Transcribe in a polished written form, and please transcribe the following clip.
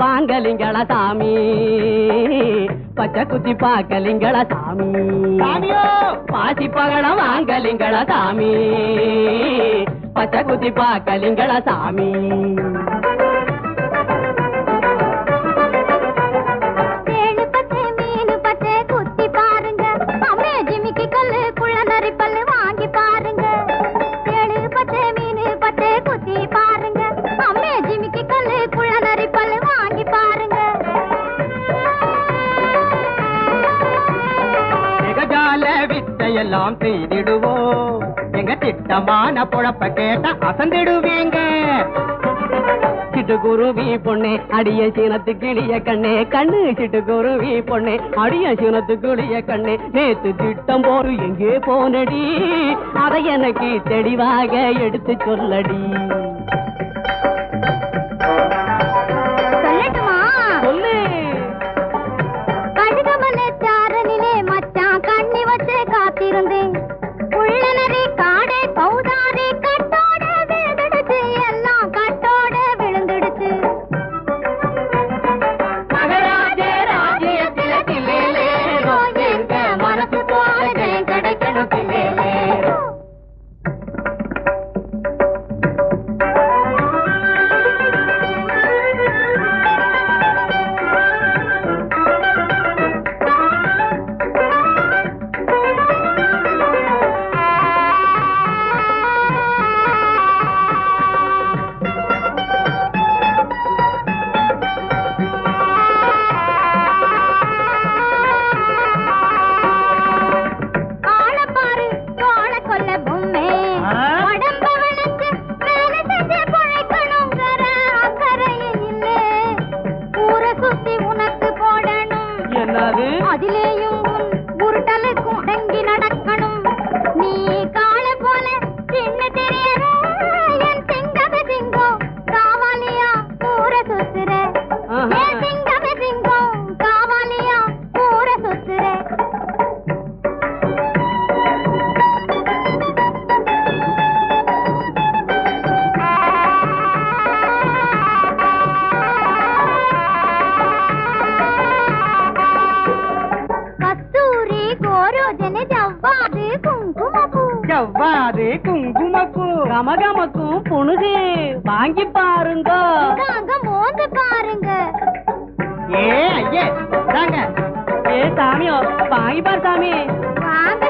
வாங்கலிங்கள சாமி பச்சை குத்தி பாக்கலிங்கள சாமி பாசி பகலம் வாங்கலிங்கள சாமி பச்சை குத்தி பாக்கலிங்கள சாமி எல்லாம் செய்திடுவோம் எங்க திட்டமான பொழப்ப கேட்ட அசந்திடுவீங்க சிட்டுக்குருவி பொண்ணே அடிய சீனத்து கிளிய கண்ணே கண்ணு சிட்டுக்குருவி பொண்ணே அடிய சீனத்து கிளிய கண்ணே நேத்து திட்டம் போரு எங்கே போனடி அதை எனக்கு தெளிவாக எடுத்து சொல்லடி குங்குமப்பூ கமகமக்கும் புணுகு வாங்கி பாருங்க மோந்து பாருங்க ஏ ஐயே ஏ சாமியோ வாங்கி பாரு சாமி வாங்க